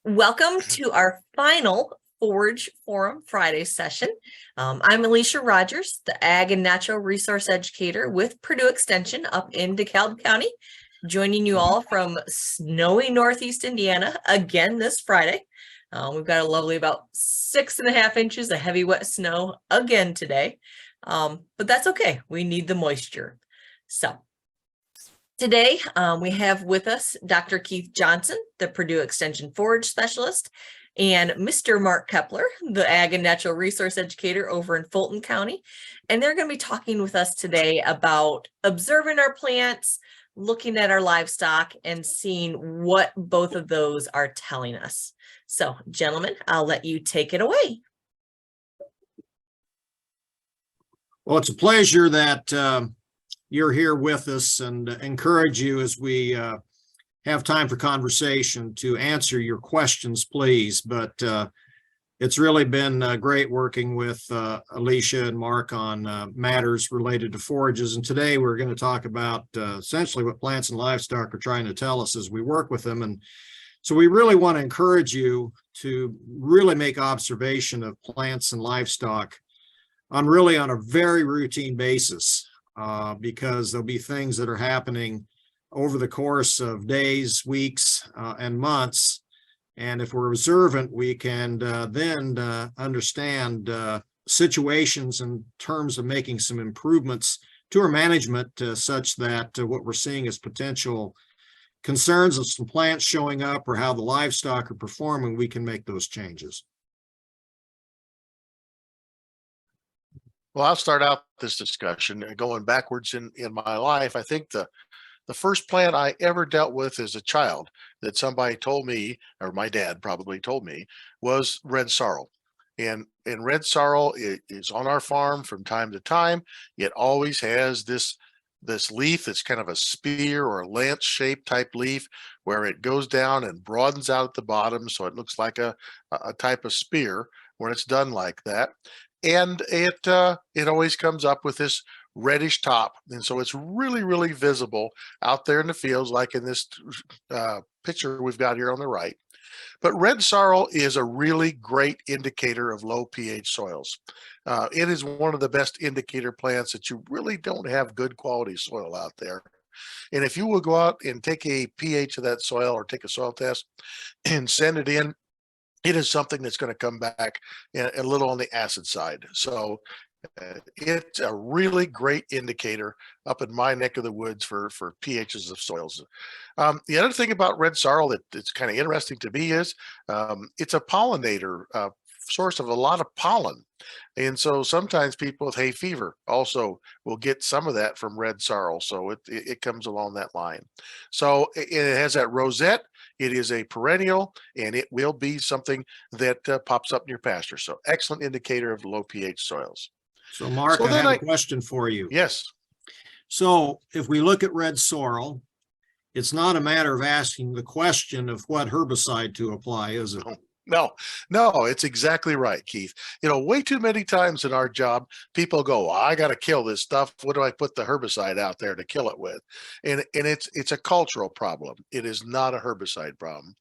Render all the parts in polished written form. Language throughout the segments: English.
Welcome to our final Forage Forum Friday session. I'm Alicia Rogers, the Ag and Natural Resource Educator with Purdue Extension up in DeKalb County, joining you all from snowy Northeast Indiana again this Friday. We've got a lovely about 6.5 inches of heavy wet snow again today, but that's okay. We need the moisture. So today, we have with us Dr. Keith Johnson, the Purdue Extension-Forage Specialist, and Mr. Mark Kepler, the Ag and Natural Resource Educator over in Fulton County. And they're going to be talking with us today about observing our plants, looking at our livestock, and seeing what both of those are telling us. So, gentlemen, I'll let you take it away. Well, it's a pleasure that you're here with us, and encourage you as we have time for conversation to answer your questions, please. But it's really been great working with Alicia and Mark on matters related to forages. And today we're going to talk about essentially what plants and livestock are trying to tell us as we work with them. And so we really want to encourage you to really make observation of plants and livestock on a very routine basis. Because there'll be things that are happening over the course of days, weeks, and months. And if we're observant, we can then understand situations in terms of making some improvements to our management such that what we're seeing is potential concerns of some plants showing up or how the livestock are performing, we can make those changes. Well, I'll start out this discussion going backwards in my life. I think the first plant I ever dealt with as a child that somebody told me, or my dad probably told me, was red sorrel. And red sorrel is on our farm from time to time. It always has this leaf that's kind of a spear or a lance shaped type leaf where it goes down and broadens out at the bottom. So it looks like a type of spear when it's done like that. And it always comes up with this reddish top, and so it's really visible out there in the fields, like in this picture we've got here on the right. But red sorrel is a really great indicator of low pH soils. It is one of the best indicator plants that you really don't have good quality soil out there. And if you will go out and take a pH of that soil or take a soil test and send it in, it is something that's going to come back a little on the acid side. So it's a really great indicator up in my neck of the woods for pHs of soils. The other thing about red sorrel that's kind of interesting to me is it's a pollinator, source of a lot of pollen. And so sometimes people with hay fever also will get some of that from red sorrel. So it comes along that line. So it has that rosette. It is a perennial, and it will be something that pops up in your pasture. So excellent indicator of low pH soils. So Mark, I have a question for you. Yes. So if we look at red sorrel, it's not a matter of asking the question of what herbicide to apply, is it? No, it's exactly right, Keith. Way too many times in our job, people go, well, I got to kill this stuff. What do I put the herbicide out there to kill it with? And it's a cultural problem. It is not a herbicide problem.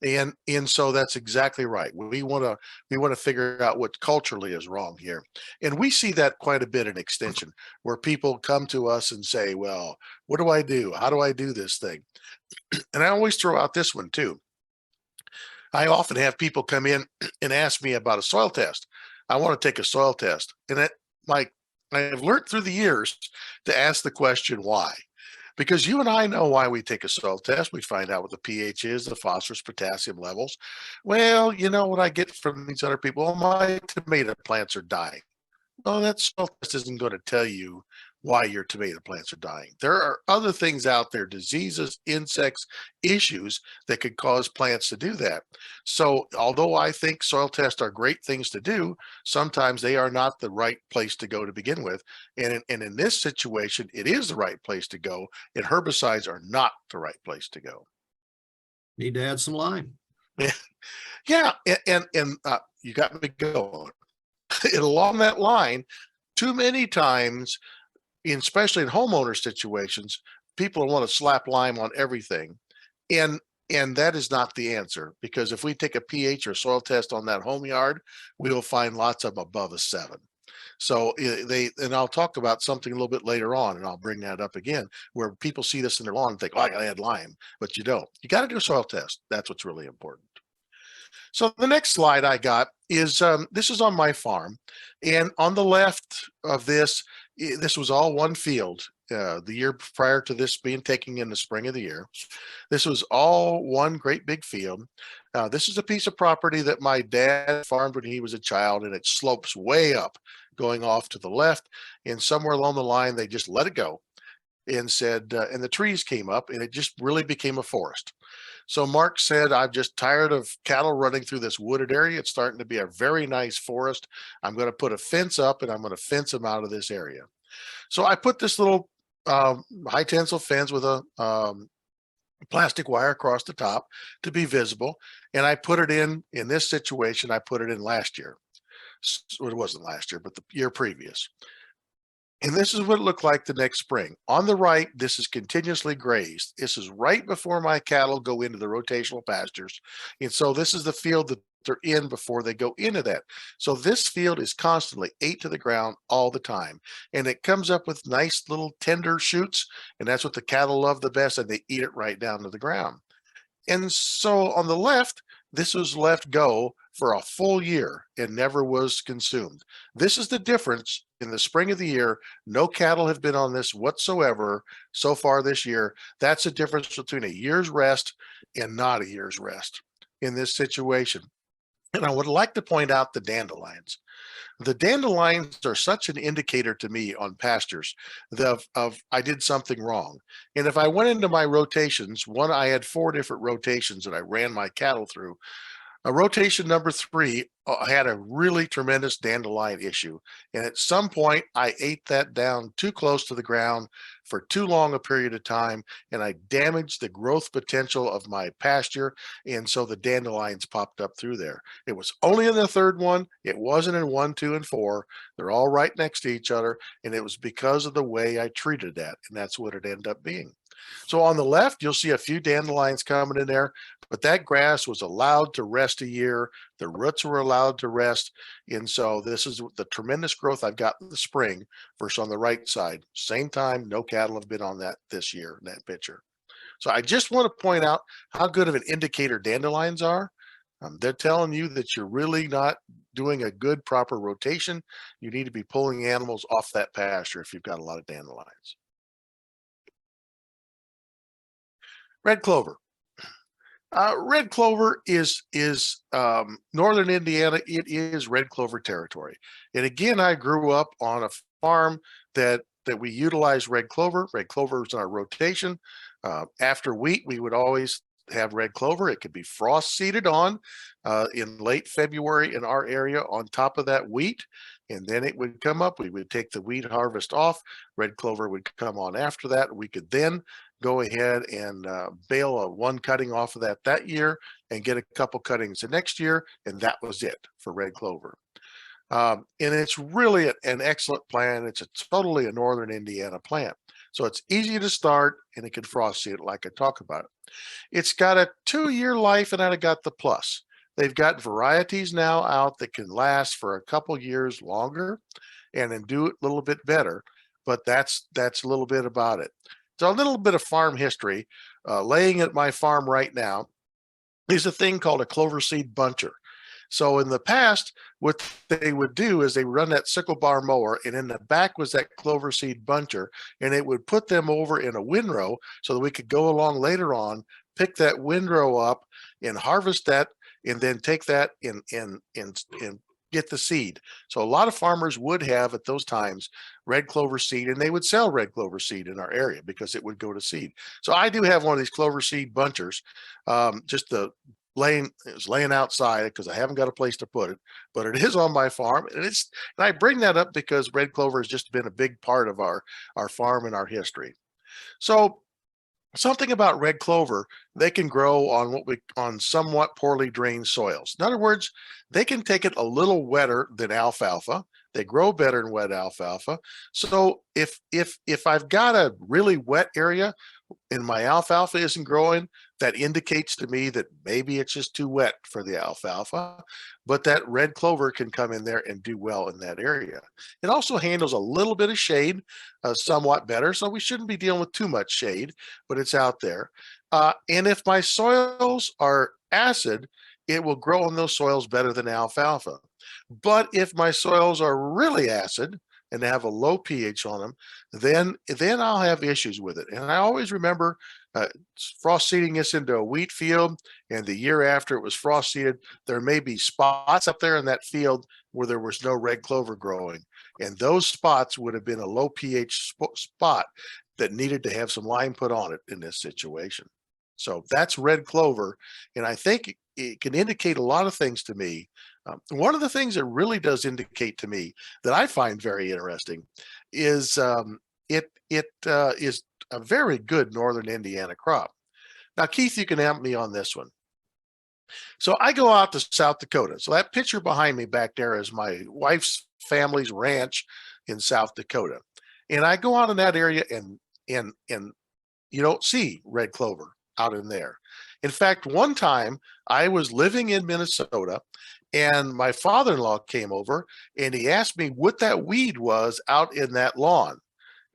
And so that's exactly right. We want to figure out what culturally is wrong here. And we see that quite a bit in extension, where people come to us and say, well, what do I do? How do I do this thing? And I always throw out this one too. I often have people come in and ask me about a soil test. I want to take a soil test. And I have learned through the years to ask the question, why? Because you and I know why we take a soil test. We find out what the pH is, the phosphorus, potassium levels. Well, you know what I get from these other people? Oh, my tomato plants are dying. Well, that soil test isn't going to tell you why your tomato plants are dying. There are other things out there, diseases, insects, issues that could cause plants to do that. So although I think soil tests are great things to do, sometimes they are not the right place to go to begin with. And in this situation, it is the right place to go, and herbicides are not the right place to go. Need to add some lime. Yeah, and you got me going. And along that line, too many times, especially in homeowner situations, people want to slap lime on everything. And And that is not the answer, because if we take a pH or soil test on that home yard, we will find lots of them above a 7. So and I'll talk about something a little bit later on, and I'll bring that up again, where people see this in their lawn and think, oh, I gotta add lime, but you don't. You got to do a soil test. That's what's really important. So the next slide I got is, this is on my farm. And on the left of this, this was all one field. The year prior to this being taken in the spring of the year. This was all one great big field. This is a piece of property that my dad farmed when he was a child, and it slopes way up going off to the left. And somewhere along the line, they just let it go and said, and the trees came up, and it just really became a forest. So Mark said, I'm just tired of cattle running through this wooded area. It's starting to be a very nice forest. I'm going to put a fence up, and I'm going to fence them out of this area. So I put this little high tensile fence with a plastic wire across the top to be visible. And I put it in this situation, I put it in last year. So it wasn't last year, but the year previous. And this is what it looked like the next spring. On the right, this is continuously grazed. This is right before my cattle go into the rotational pastures. And so this is the field that they're in before they go into that. So this field is constantly ate to the ground all the time. And it comes up with nice little tender shoots. And that's what the cattle love the best. And they eat it right down to the ground. And so on the left, this was left go for a full year and never was consumed. This is the difference. In the spring of the year, no cattle have been on this whatsoever so far this year. That's the difference between a year's rest and not a year's rest in this situation. And I would like to point out the dandelions. The dandelions are such an indicator to me on pastures of I did something wrong. And if I went into my rotations, I had 4 different rotations that I ran my cattle through. Rotation number 3 had a really tremendous dandelion issue. And at some point, I ate that down too close to the ground for too long a period of time, and I damaged the growth potential of my pasture. And so the dandelions popped up through there. It was only in the 3rd one. It wasn't in 1, 2, and 4. They're all right next to each other. And it was because of the way I treated that. And that's what it ended up being. So on the left, you'll see a few dandelions coming in there, but that grass was allowed to rest a year. The roots were allowed to rest. And so this is the tremendous growth I've got in the spring versus on the right side. Same time, no cattle have been on that this year in that picture. So I just want to point out how good of an indicator dandelions are. They're telling you that you're really not doing a good, proper rotation. You need to be pulling animals off that pasture if you've got a lot of dandelions. Red clover. Red clover is northern Indiana. It is red clover territory. And again, I grew up on a farm that we utilize red clover. Red clover is in our rotation. After wheat, we would always have red clover. It could be frost seeded on in late February in our area on top of that wheat. And then it would come up. We would take the wheat harvest off. Red clover would come on after that. We could then go ahead and bale one cutting off of that year and get a couple cuttings the next year. And that was it for red clover. And it's really an excellent plant. It's totally a northern Indiana plant. So it's easy to start, and it can frost seed it like I talk about it. It's got a 2-year life, and I got the plus. They've got varieties now out that can last for a couple years longer and then do it a little bit better. But that's a little bit about it. So a little bit of farm history. Laying at my farm right now is a thing called a clover seed buncher. So in the past, what they would do is they run that sickle bar mower, and in the back was that clover seed buncher, and it would put them over in a windrow so that we could go along later on, pick that windrow up and harvest that, and then take that and get the seed. So a lot of farmers would have at those times red clover seed, and they would sell red clover seed in our area because it would go to seed. So I do have one of these clover seed bunchers, just the it's laying outside because I haven't got a place to put it, but it is on my farm. And I bring that up because red clover has just been a big part of our farm and our history. So something about red clover, they can grow on somewhat poorly drained soils. In other words, they can take it a little wetter than alfalfa. They grow better in wet alfalfa. So if I've got a really wet area, and my alfalfa isn't growing, that indicates to me that maybe it's just too wet for the alfalfa, but that red clover can come in there and do well in that area. It also handles a little bit of shade somewhat better, so we shouldn't be dealing with too much shade, but it's out there. And if my soils are acid, it will grow in those soils better than alfalfa. But if my soils are really acid and they have a low pH on them, then I'll have issues with it. And I always remember frost seeding this into a wheat field, and the year after it was frost seeded, there may be spots up there in that field where there was no red clover growing. And those spots would have been a low pH spot that needed to have some lime put on it in this situation. So that's red clover. And I think it can indicate a lot of things to me. One of the things it really does indicate to me that I find very interesting is it is a very good northern Indiana crop. Now, Keith, you can help me on this one. So I go out to South Dakota. So that picture behind me back there is my wife's family's ranch in South Dakota. And I go out in that area and you don't see red clover out in there. In fact, one time I was living in Minnesota and my father-in-law came over and he asked me what that weed was out in that lawn.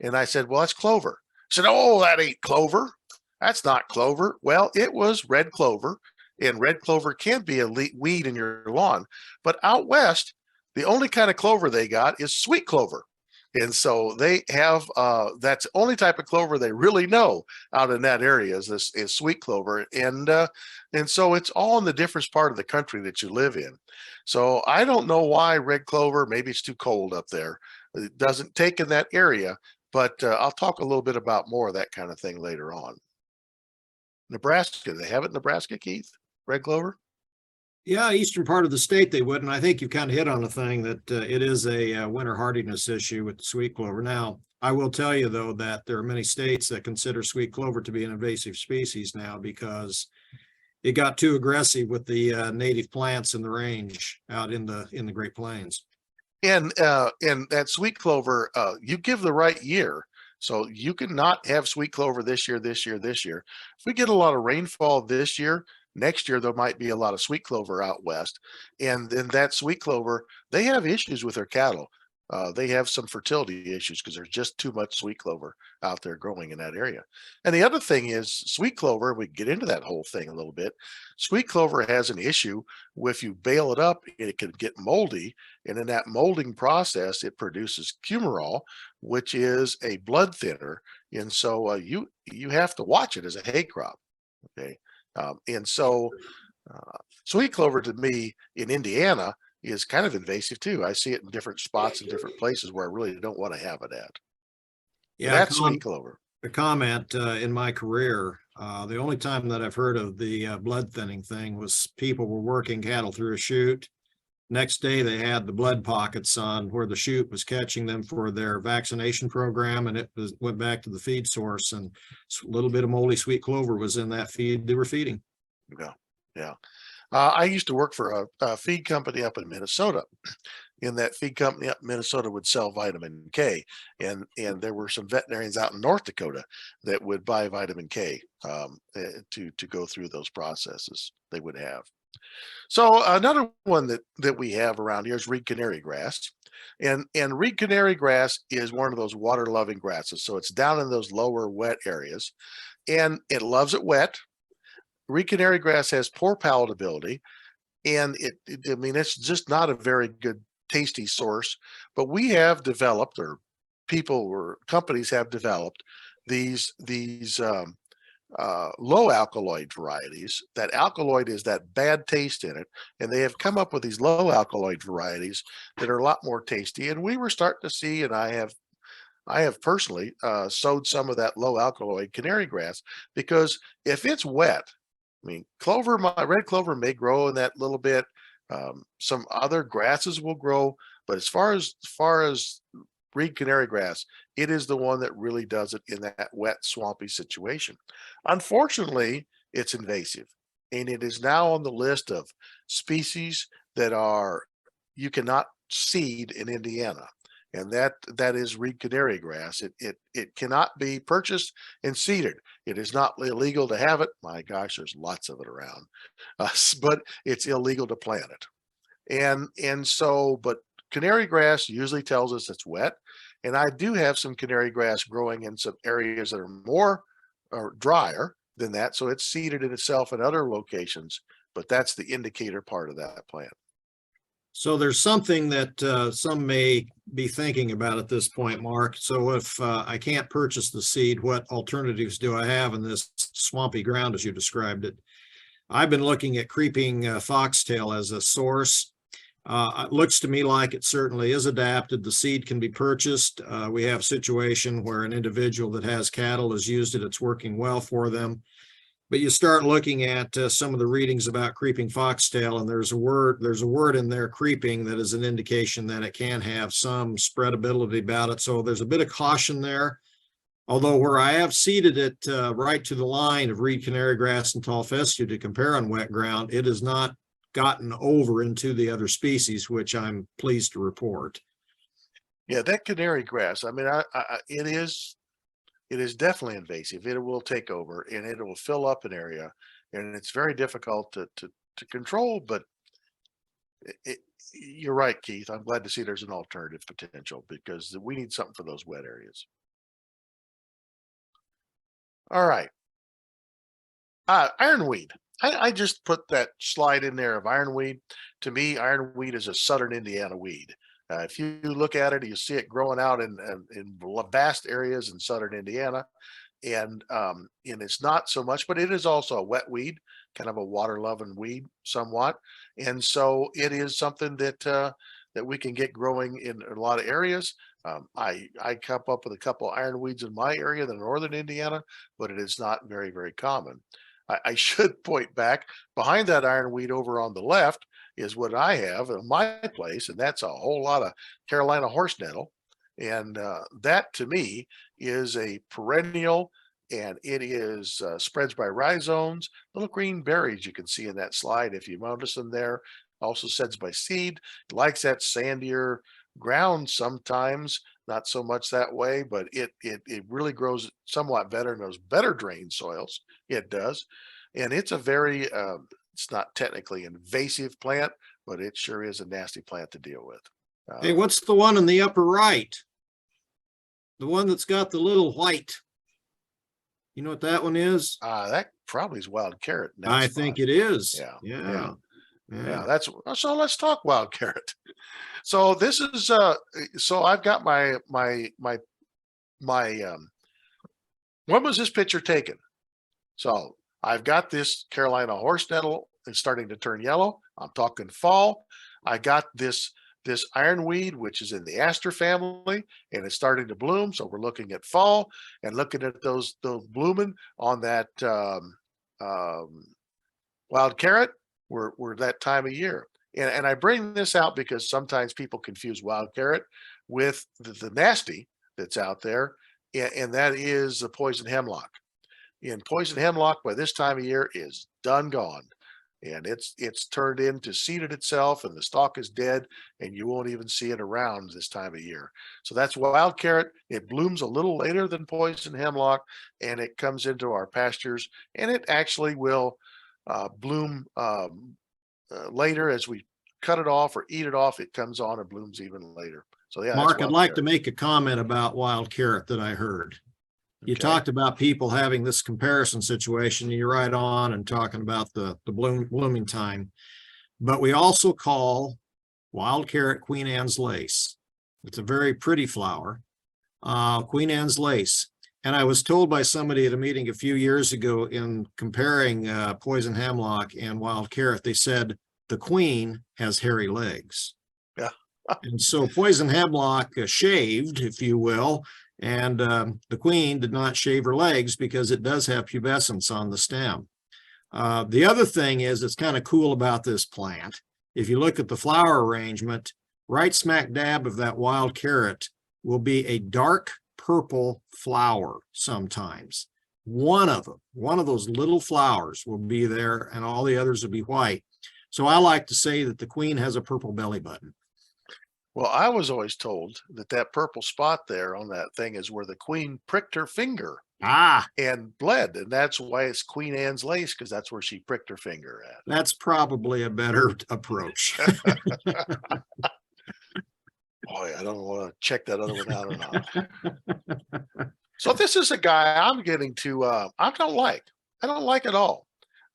And I said, well, that's clover. He said, oh, that ain't clover. That's not clover. Well, it was red clover, and red clover can be a weed in your lawn. But out west, the only kind of clover they got is sweet clover. And so they have, that's the only type of clover they really know out in that area is sweet clover. And so it's all in the different part of the country that you live in. So I don't know why red clover, maybe it's too cold up there. It doesn't take in that area, but I'll talk a little bit about more of that kind of thing later on. Nebraska, they have it in Nebraska, Keith? Red clover? Yeah, eastern part of the state they would, and I think you kind of hit on the thing that it is a winter hardiness issue with the sweet clover. Now, I will tell you though that there are many states that consider sweet clover to be an invasive species now because it got too aggressive with the native plants in the range out in the Great Plains. And that sweet clover, you give the right year. So you can not have sweet clover this year. If we get a lot of rainfall this year, next year there might be a lot of sweet clover out west. And then that sweet clover, they have issues with their cattle. They have some fertility issues because there's just too much sweet clover out there growing in that area. And the other thing is sweet clover, we get into that whole thing a little bit. Sweet clover has an issue if you bale it up, it can get moldy. And in that molding process, it produces cumarol, which is a blood thinner. And so you have to watch it as a hay crop. Okay. And so sweet clover to me in Indiana is kind of invasive too. I see it in different spots and different places where I really don't want to have it at. Yeah, that's sweet clover. A comment in my career, the only time that I've heard of the blood thinning thing was people were working cattle through a chute. Next day, they had the blood pockets on where the chute was catching them for their vaccination program, and it went back to the feed source, and a little bit of moldy sweet clover was in that feed they were feeding. Yeah. I used to work for a feed company up in Minnesota. And that feed company up in Minnesota would sell vitamin K. And there were some veterinarians out in North Dakota that would buy vitamin K to go through those processes they would have. So another one that we have around here is reed canary grass. And reed canary grass is one of those water loving grasses. So it's down in those lower wet areas and it loves it wet. Reed canary grass has poor palatability, and I mean, it's just not a very good tasty source, but we have developed, or people or companies have developed these low alkaloid varieties. That alkaloid is that bad taste in it, and they have come up with these low alkaloid varieties that are a lot more tasty. And we were starting to see, and I have personally sowed some of that low alkaloid canary grass because if it's wet, I mean, clover, my red clover may grow in that little bit. Some other grasses will grow, but as far as reed canary grass, it is the one that really does it in that wet, swampy situation. Unfortunately, it's invasive, and it is now on the list of species that you cannot seed in Indiana. and that is reed canary grass. It cannot be purchased and seeded. It is not illegal to have it. My gosh, there's lots of it around, but it's illegal to plant it. But canary grass usually tells us it's wet. And I do have some canary grass growing in some areas that are more or drier than that. So it's seeded in itself in other locations, but that's the indicator part of that plant. So there's something that some may be thinking about at this point, Mark. So if I can't purchase the seed, what alternatives do I have in this swampy ground as you described it? I've been looking at creeping foxtail as a source. It looks to me like it certainly is adapted. The seed can be purchased. We have a situation where an individual that has cattle has used it. It's working well for them. But you start looking at some of the readings about creeping foxtail, and there's a word in there, creeping, that is an indication that it can have some spreadability about it. So there's a bit of caution there. Although where I have seeded it right to the line of reed canary grass and tall fescue to compare on wet ground, it has not gotten over into the other species, which I'm pleased to report. Yeah, that canary grass, I mean, it is definitely invasive. It will take over and it will fill up an area, and it's very difficult to control, but you're right, Keith. I'm glad to see there's an alternative potential, because we need something for those wet areas. All right. Ironweed. I just put that slide in there of ironweed. To me, ironweed is a southern Indiana weed. If you look at it, you see it growing out in vast areas in southern Indiana, and it's not so much, but it is also a wet weed, kind of a water-loving weed, somewhat. And so it is something that that we can get growing in a lot of areas. I come up with a couple of ironweeds in my area, the northern Indiana, but it is not very, very common. I should point back behind that ironweed over on the left is what I have in my place, and that's a whole lot of Carolina horse nettle. And that to me is a perennial, and it is spreads by rhizomes, little green berries you can see in that slide if you notice them there. Also spreads by seed. It likes that sandier ground sometimes, not so much that way, but it really grows somewhat better in those better drained soils. It does. And it's a very it's not technically invasive plant, but it sure is a nasty plant to deal with. Hey, what's the one in the upper right? The one that's got the little white. You know what that one is? That probably is wild carrot. I think it is. Yeah. That's so. Let's talk wild carrot. So this is so I've got my when was this picture taken? So I've got this Carolina horse nettle. It's starting to turn yellow. I'm talking fall. I got this ironweed, which is in the aster family, and it's starting to bloom. So we're looking at fall and looking at those blooming on that wild carrot. We're that time of year. And I bring this out because sometimes people confuse wild carrot with the nasty that's out there, and that is the poison hemlock. And poison hemlock by this time of year is done gone. And it's turned into seeded itself, and the stalk is dead, and you won't even see it around this time of year. So that's wild carrot. It blooms a little later than poison hemlock, and it comes into our pastures, and it actually will bloom later as we cut it off or eat it off. It comes on and blooms even later. So yeah, Mark, I'd like to make a comment about wild carrot that I heard. You talked about people having this comparison situation. You're right on and talking about the blooming time, but we also call wild carrot Queen Anne's lace. It's a very pretty flower, Queen Anne's lace. And I was told by somebody at a meeting a few years ago in comparing poison hemlock and wild carrot, they said the queen has hairy legs. Yeah. And so poison hemlock shaved, if you will, and the queen did not shave her legs because it does have pubescence on the stem. The other thing is, it's kind of cool about this plant. If you look at the flower arrangement, right smack dab of that wild carrot will be a dark purple flower sometimes. One of those little flowers will be there, and all the others will be white. So I like to say that the queen has a purple belly button. Well, I was always told that that purple spot there on that thing is where the queen pricked her finger Ah, and bled, and that's why it's Queen Anne's lace, because that's where she pricked her finger at. that's probably a better approach. Boy, I don't want to check that other one out or not. So this is a guy I'm getting to, I don't like. I don't like at all.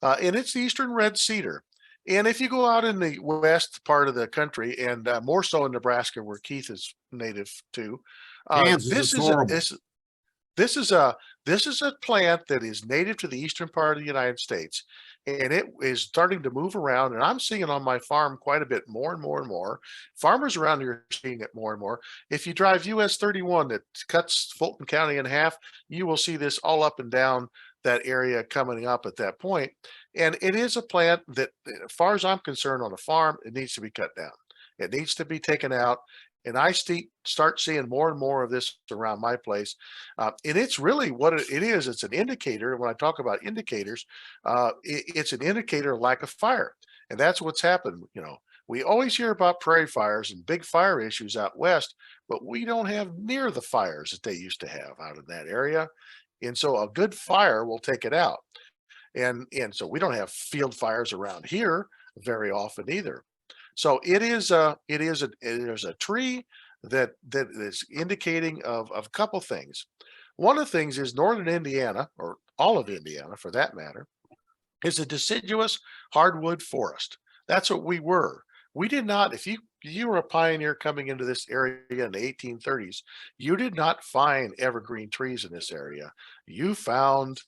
And it's the Eastern red cedar. And if you go out in the west part of the country, and more so in Nebraska, where Keith is native to, Kansas this is is a horrible. this is a this is a plant that is native to the eastern part of the United States, and it is starting to move around. And I'm seeing it on my farm quite a bit, more and more and more. Farmers around here are seeing it more and more. If you drive US 31 that cuts Fulton County in half, you will see this all up and down that area coming up at that point. And it is a plant that, as far as I'm concerned, on a farm, it needs to be cut down. It needs to be taken out. And I start seeing more and more of this around my place. And it's really what it is. It's an indicator. When I talk about indicators, it's an indicator of lack of fire. And that's what's happened. You know, we always hear about prairie fires and big fire issues out west, but we don't have near the fires that they used to have out in that area. And so a good fire will take it out. And so we don't have field fires around here very often either. So there's a tree that is indicating of a couple things. One of the things is northern Indiana, or all of Indiana for that matter, is a deciduous hardwood forest. That's what we were. We did not, if you were a pioneer coming into this area in the 1830s, you did not find evergreen trees in this area. You found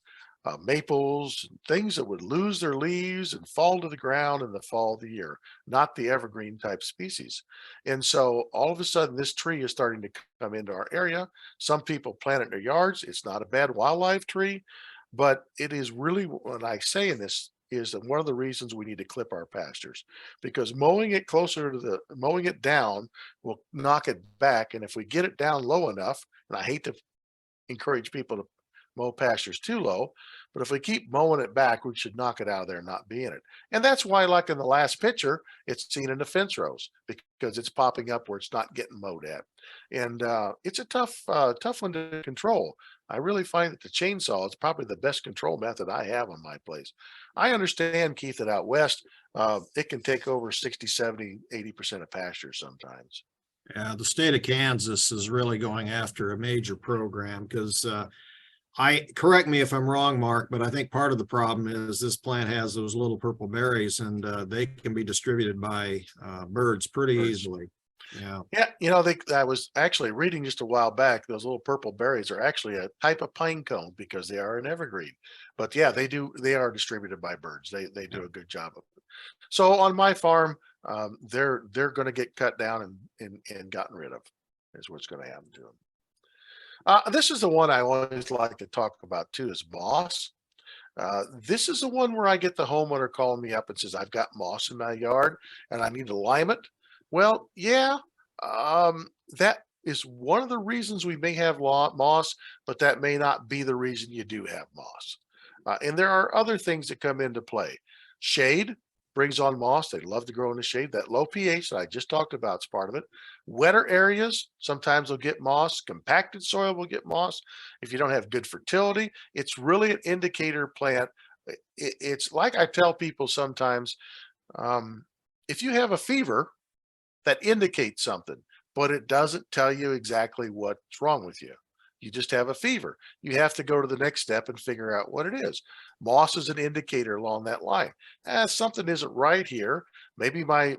maples, things that would lose their leaves and fall to the ground in the fall of the year, not the evergreen type species. And so all of a sudden, this tree is starting to come into our area. Some people plant it in their yards. It's not a bad wildlife tree, but it is really, what I say in this is that one of the reasons we need to clip our pastures, because mowing it down will knock it back. And if we get it down low enough, and I hate to encourage people to mow pastures too low, but if we keep mowing it back, we should knock it out of there and not be in it. And that's why, like in the last picture, it's seen in the fence rows, because it's popping up where it's not getting mowed at. And it's a tough one to control. I really find that the chainsaw is probably the best control method I have on my place. I understand, Keith, that out west, it can take over 60, 70, 80% of pastures sometimes. Yeah, the state of Kansas is really going after a major program because correct me if I'm wrong, Mark, but I think part of the problem is this plant has those little purple berries, and they can be distributed by birds pretty easily. Yeah. Yeah, I was actually reading just a while back, those little purple berries are actually a type of pine cone because they are an evergreen. But yeah, they are distributed by birds. They do a good job of it. So on my farm, they're going to get cut down and gotten rid of, is what's going to happen to them. This is the one I always like to talk about too, is moss. This is the one where I get the homeowner calling me up and says, I've got moss in my yard and I need to lime it. Well, yeah, that is one of the reasons we may have moss, but that may not be the reason you do have moss. And there are other things that come into play. Shade brings on moss. They love to grow in the shade. That low pH that I just talked about is part of it. Wetter areas, sometimes they'll get moss. Compacted soil will get moss. If you don't have good fertility, it's really an indicator plant. It's like I tell people sometimes, if you have a fever, that indicates something, but it doesn't tell you exactly what's wrong with you. You just have a fever. You have to go to the next step and figure out what it is. Moss is an indicator along that line. Something isn't right here. Maybe my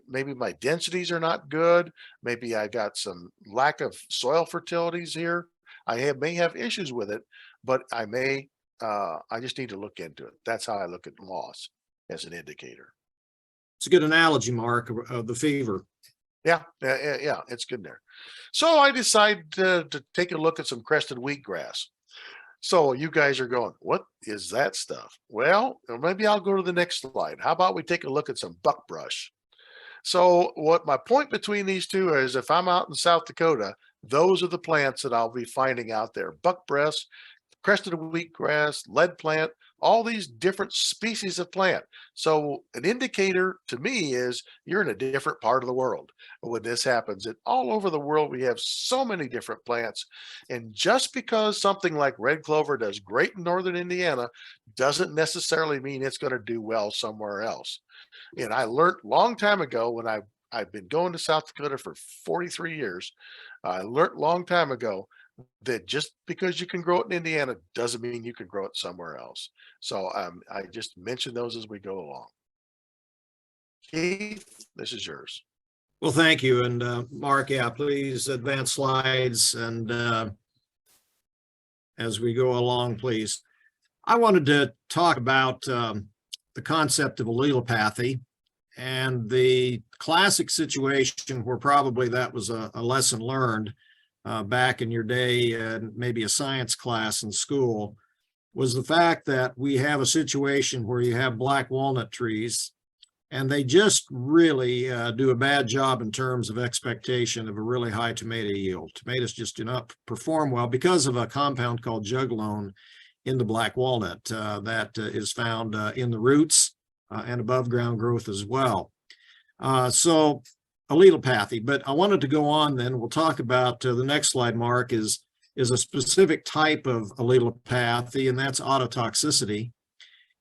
densities are not good. Maybe I got some lack of soil fertilities here. May have issues with it, but I just need to look into it. That's how I look at moss as an indicator. It's a good analogy, Mark, of the fever. Yeah, it's good there. So I decided to take a look at some crested wheatgrass. So you guys are going, what is that stuff? Well, maybe I'll go to the next slide. How about we take a look at some buckbrush? So what my point between these two is, if I'm out in South Dakota, those are the plants that I'll be finding out there. Buckbrush, crested wheatgrass, lead plant, all these different species of plant. So an indicator to me is you're in a different part of the world when this happens. And all over the world, we have so many different plants. And just because something like red clover does great in northern Indiana doesn't necessarily mean it's going to do well somewhere else. And I learned long time ago when I've been going to South Dakota for 43 years. I learned long time ago that just because you can grow it in Indiana doesn't mean you can grow it somewhere else. So I just mention those as we go along. Keith, this is yours. Well, thank you. And Mark, yeah, please advance slides. And as we go along, please. I wanted to talk about the concept of allelopathy and the classic situation where probably that was a lesson learned back in your day, and maybe a science class in school, was the fact that we have a situation where you have black walnut trees, and they just really do a bad job in terms of expectation of a really high tomato yield. Tomatoes just do not perform well because of a compound called juglone in the black walnut that is found in the roots and above ground growth as well. So allelopathy, but I wanted to go on then. We'll talk about the next slide, Mark, is a specific type of allelopathy, and that's autotoxicity.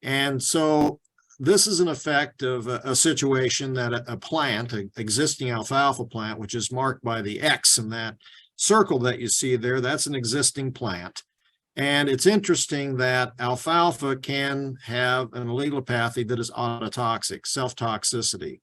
And so this is an effect of a situation that a plant, an existing alfalfa plant, which is marked by the X in that circle that you see there, that's an existing plant. And it's interesting that alfalfa can have an allelopathy that is autotoxic, self-toxicity.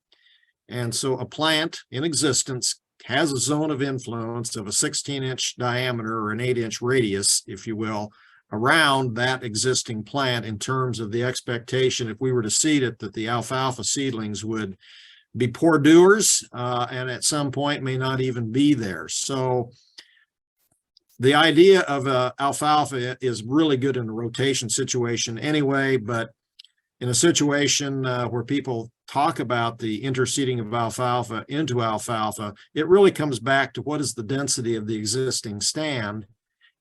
And so a plant in existence has a zone of influence of a 16-inch diameter or an 8-inch radius, if you will, around that existing plant in terms of the expectation, if we were to seed it, that the alfalfa seedlings would be poor doers and at some point may not even be there. So the idea of alfalfa is really good in a rotation situation anyway, but in a situation where people talk about the interseeding of alfalfa into alfalfa, it really comes back to what is the density of the existing stand.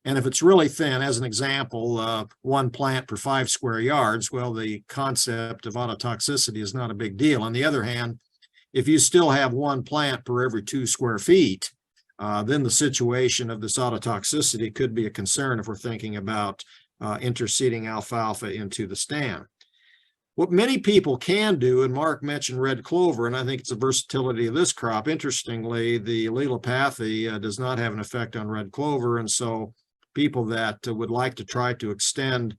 And if it's really thin, as an example, 1 plant per 5 square yards, well, the concept of autotoxicity is not a big deal. On the other hand, if you still have 1 plant per every 2 square feet, then the situation of this autotoxicity could be a concern if we're thinking about interseeding alfalfa into the stand. What many people can do, and Mark mentioned red clover, and I think it's the versatility of this crop. Interestingly, the allelopathy does not have an effect on red clover, and so people that would like to try to extend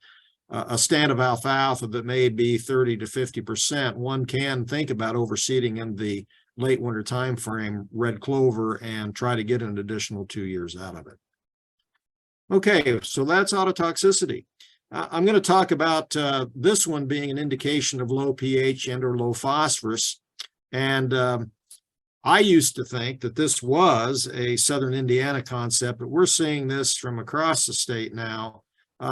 a stand of alfalfa that may be 30 to 50%, one can think about overseeding in the late winter time frame red clover and try to get an additional 2 years out of it. Okay, so that's autotoxicity. I'm going to talk about this one being an indication of low pH and or low phosphorus. And I used to think that this was a Southern Indiana concept, but we're seeing this from across the state now.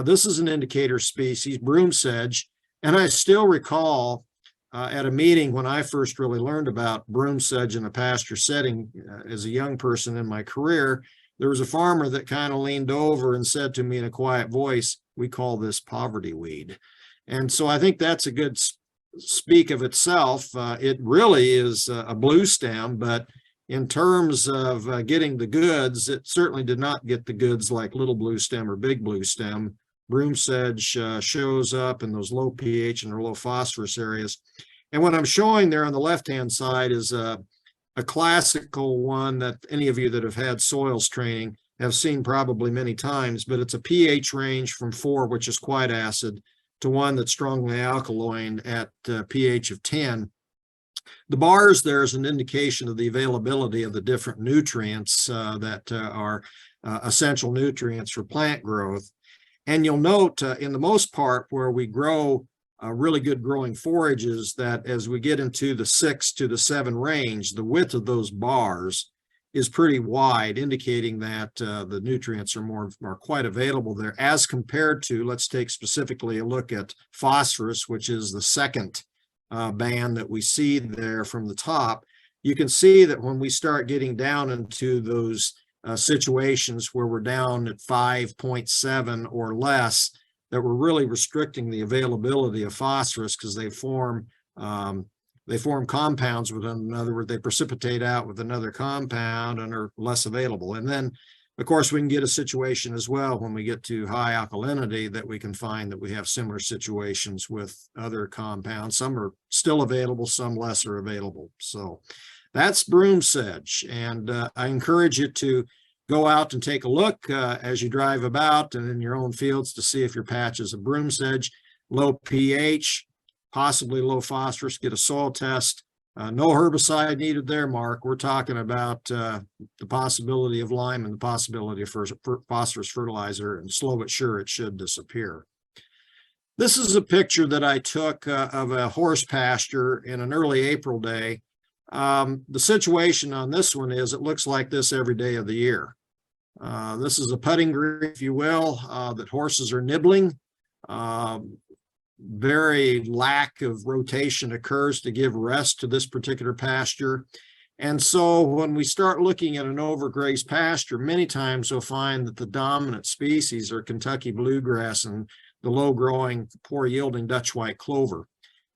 This is an indicator species, broom sedge. And I still recall at a meeting when I first really learned about broom sedge in a pasture setting as a young person in my career, there was a farmer that kind of leaned over and said to me in a quiet voice, "We call this poverty weed." And so I think that's a good speak of itself. It really is a blue stem, but in terms of getting the goods, it certainly did not get the goods like little blue stem or big blue stem. Broom sedge shows up in those low pH and low phosphorus areas. And what I'm showing there on the left-hand side is a classical one that any of you that have had soils training have seen probably many times, but it's a pH range from 4, which is quite acid, to 1 that's strongly alkaline at pH of 10. The bars there is an indication of the availability of the different nutrients that are essential nutrients for plant growth. And you'll note in the most part where we grow really good growing forages that as we get into the 6 to the 7 range, the width of those bars is pretty wide, indicating that the nutrients are quite available there as compared to, let's take specifically a look at phosphorus, which is the second band that we see there from the top. You can see that when we start getting down into those situations where we're down at 5.7 or less, that we're really restricting the availability of phosphorus because they form compounds with them. In other words, they precipitate out with another compound and are less available. And then, of course, we can get a situation as well when we get to high alkalinity that we can find that we have similar situations with other compounds. Some are still available, some less are available. So that's broom sedge. And I encourage you to go out and take a look as you drive about and in your own fields to see if your patch is a broom sedge, low pH, possibly low phosphorus. Get a soil test. No herbicide needed there, Mark. We're talking about the possibility of lime and the possibility of phosphorus fertilizer, and slow but sure it should disappear. This is a picture that I took of a horse pasture in an early April day. The situation on this one is it looks like this every day of the year. This is a putting green, if you will, that horses are nibbling. Very lack of rotation occurs to give rest to this particular pasture. And so when we start looking at an overgrazed pasture, many times we'll find that the dominant species are Kentucky bluegrass and the low-growing, poor-yielding Dutch white clover.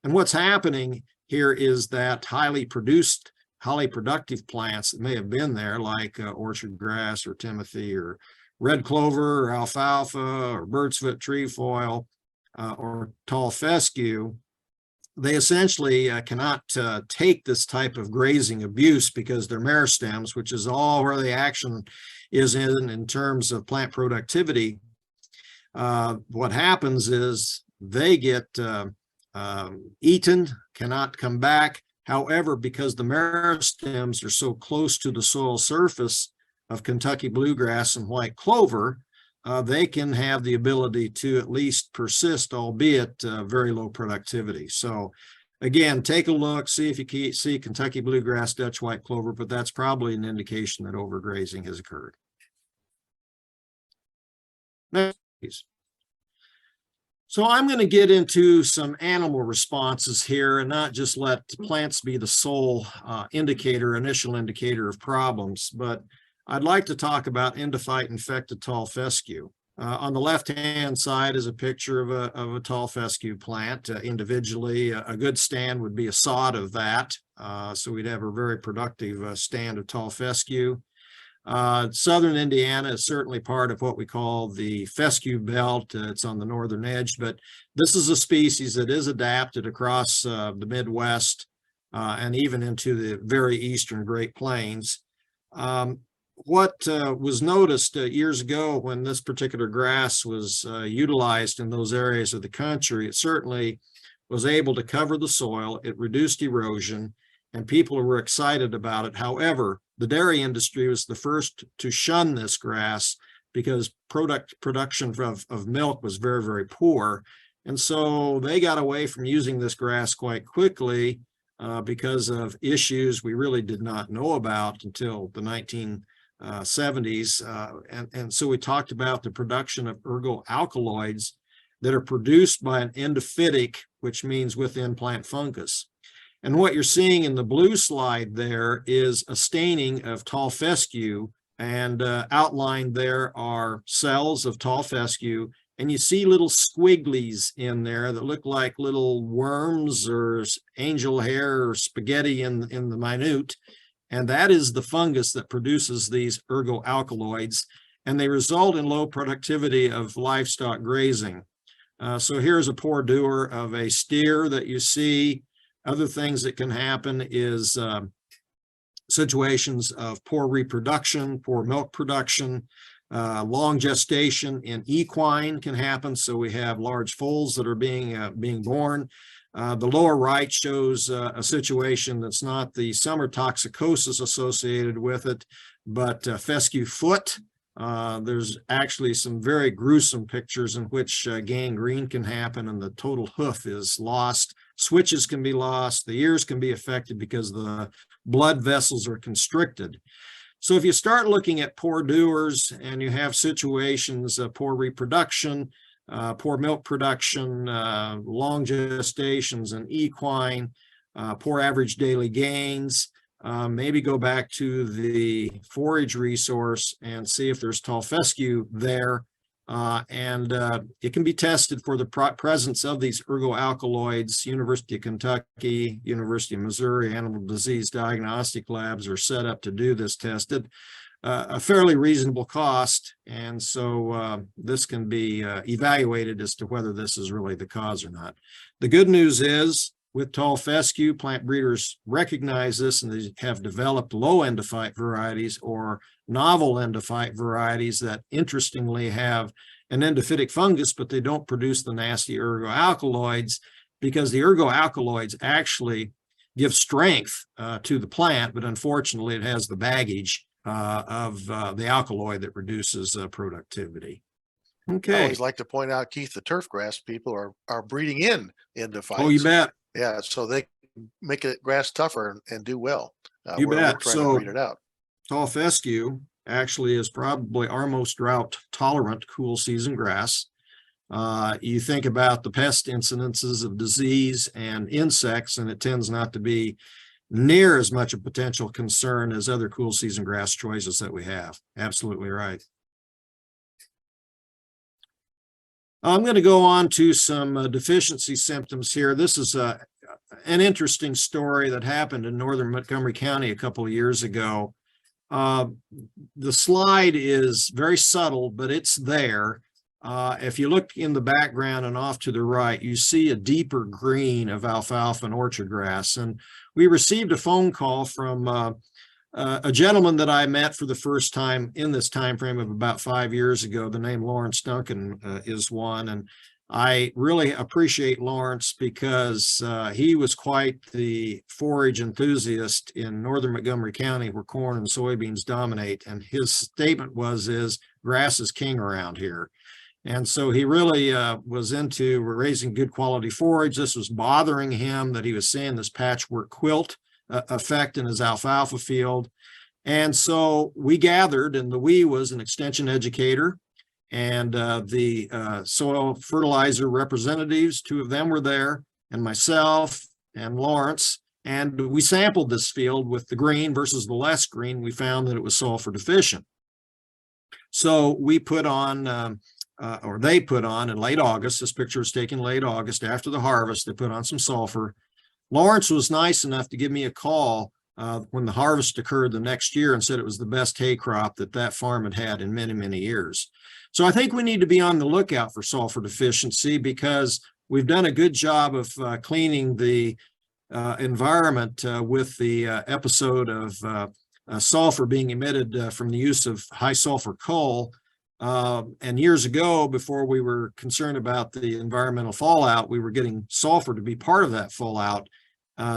And what's happening here is that highly productive plants that may have been there, like orchard grass or timothy or red clover or alfalfa or bird's foot trefoil, or tall fescue, they essentially cannot take this type of grazing abuse because their meristems, which is all where the action is in terms of plant productivity, what happens is they get eaten, cannot come back. However, because the meristems are so close to the soil surface of Kentucky bluegrass and white clover, they can have the ability to at least persist, albeit very low productivity. So again, take a look, see if you see Kentucky bluegrass, Dutch white clover, but that's probably an indication that overgrazing has occurred. Next, please. So I'm going to get into some animal responses here and not just let plants be the sole initial indicator of problems, but I'd like to talk about endophyte infected tall fescue. On the left-hand side is a picture of a tall fescue plant individually. A good stand would be a sod of that. So we'd have a very productive stand of tall fescue. Southern Indiana is certainly part of what we call the fescue belt. It's on the northern edge, but this is a species that is adapted across the Midwest and even into the very eastern Great Plains. What was noticed years ago when this particular grass was utilized in those areas of the country, it certainly was able to cover the soil, it reduced erosion, and people were excited about it. However, the dairy industry was the first to shun this grass because production of milk was very, very poor. And so they got away from using this grass quite quickly because of issues we really did not know about until the 1970s. And so we talked about the production of ergoalkaloids that are produced by an endophytic, which means within plant fungus. And what you're seeing in the blue slide there is a staining of tall fescue, and outlined there are cells of tall fescue, and you see little squigglies in there that look like little worms or angel hair or spaghetti in the minute. And that is the fungus that produces these ergoalkaloids, and they result in low productivity of livestock grazing. So here's a poor doer of a steer that you see. Other things that can happen is situations of poor reproduction, poor milk production, long gestation in equine can happen. So we have large foals that are being born. The lower right shows a situation that's not the summer toxicosis associated with it, but fescue foot. There's actually some very gruesome pictures in which gangrene can happen and the total hoof is lost. Switches can be lost. The ears can be affected because the blood vessels are constricted. So if you start looking at poor doers and you have situations of poor reproduction, poor milk production, long gestations in equine, poor average daily gains, maybe go back to the forage resource and see if there's tall fescue there. and it can be tested for the presence of these ergoalkaloids. University of Kentucky, University of Missouri Animal Disease Diagnostic Labs are set up to do this test at a fairly reasonable cost. And so this can be evaluated as to whether this is really the cause or not. The good news is, with tall fescue, plant breeders recognize this and they have developed low endophyte varieties or novel endophyte varieties that interestingly have an endophytic fungus, but they don't produce the nasty ergoalkaloids, because the ergoalkaloids actually give strength to the plant, but unfortunately it has the baggage of the alkaloid that reduces productivity. I Okay. always like to point out, Keith, the turf grass people are breeding in endophytes. Oh, you bet. Yeah, so they make it grass tougher and do well. You we're bet. trying to So breed it out. tall fescue actually is probably our most drought tolerant cool season grass. You think about the pest incidences of disease and insects, and it tends not to be near as much a potential concern as other cool season grass choices that we have. Absolutely right. I'm going to go on to some deficiency symptoms here. This is an interesting story that happened in northern Montgomery County a couple of years ago. The slide is very subtle, but it's there. If you look in the background and off to the right, you see a deeper green of alfalfa and orchard grass. And we received a phone call from a gentleman that I met for the first time in this time frame of about 5 years ago. The name Lawrence Duncan is one. And I really appreciate Lawrence because he was quite the forage enthusiast in northern Montgomery County, where corn and soybeans dominate. And his statement is grass is king around here. And so he really was into raising good quality forage. This was bothering him, that he was seeing this patchwork quilt effect in his alfalfa field. And so we gathered, and the we was an extension educator and the soil fertilizer representatives. 2 of them were there, and myself and Lawrence. And we sampled this field with the green versus the less green. We found that it was sulfur deficient. So we put on or they put on in late August. This picture was taken late August after the harvest. They put on some sulfur. Lawrence was nice enough to give me a call when the harvest occurred the next year and said it was the best hay crop that farm had had in many, many years. So I think we need to be on the lookout for sulfur deficiency, because we've done a good job of cleaning the environment with the episode of sulfur being emitted from the use of high sulfur coal. And years ago, before we were concerned about the environmental fallout, we were getting sulfur to be part of that fallout.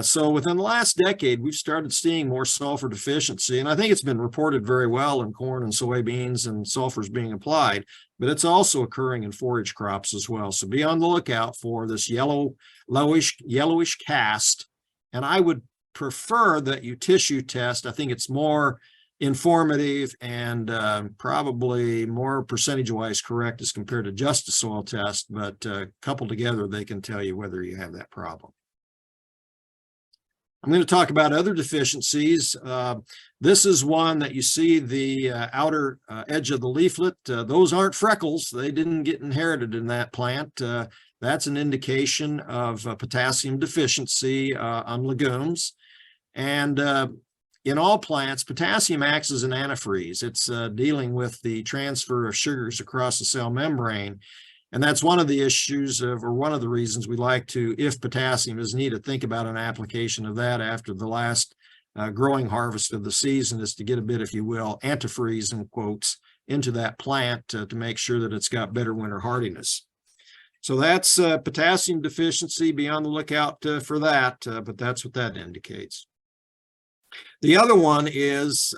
So within the last decade, we've started seeing more sulfur deficiency. And I think it's been reported very well in corn and soybeans, and sulfur is being applied, but it's also occurring in forage crops as well. So be on the lookout for this yellowish cast. And I would prefer that you tissue test. I think it's more informative and probably more percentage-wise correct as compared to just a soil test, but coupled together, they can tell you whether you have that problem. I'm going to talk about other deficiencies. This is one that you see the outer edge of the leaflet. Those aren't freckles. They didn't get inherited in that plant. That's an indication of potassium deficiency on legumes. And in all plants, potassium acts as an antifreeze. It's dealing with the transfer of sugars across the cell membrane. And that's one of the issues or one of the reasons we like to, if potassium is needed, think about an application of that after the last growing harvest of the season, is to get a bit, if you will, antifreeze in quotes, into that plant to make sure that it's got better winter hardiness. So that's potassium deficiency. Be on the lookout for that, but that's what that indicates. The other one is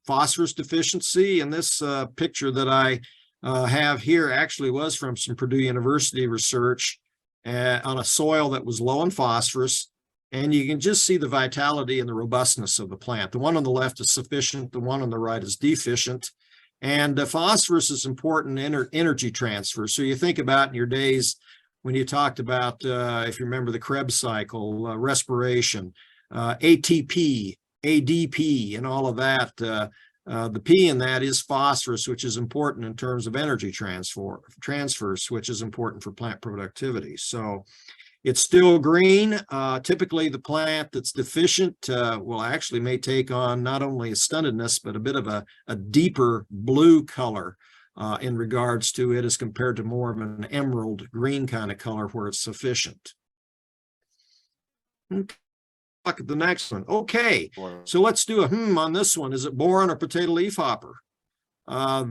phosphorus deficiency. And this picture that I have here actually was from some Purdue University research on a soil that was low in phosphorus. And you can just see the vitality and the robustness of the plant. The one on the left is sufficient. The one on the right is deficient. And phosphorus is important in energy transfer. So you think about in your days when you talked about, if you remember the Krebs cycle, respiration, ATP, ADP, and all of that. The P in that is phosphorus, which is important in terms of energy transfers, which is important for plant productivity. So it's still green. Typically, the plant that's deficient will actually may take on not only a stuntedness, but a bit of a deeper blue color in regards to it as compared to more of an emerald green kind of color where it's sufficient. Okay. Look at the next one. Okay, so let's do a on this one. Is it boron or potato leafhopper?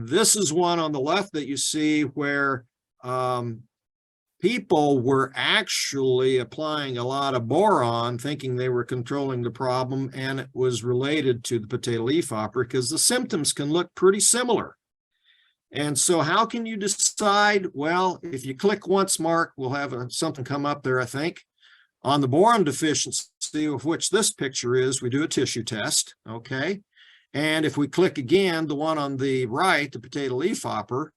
This is one on the left that you see where people were actually applying a lot of boron, thinking they were controlling the problem, and it was related to the potato leafhopper because the symptoms can look pretty similar. And so how can you decide? Well, if you click once, Mark, we'll have something come up there, I think. On the boron deficiency, of which this picture is, we do a tissue test, okay? And if we click again, the one on the right, the potato leafhopper,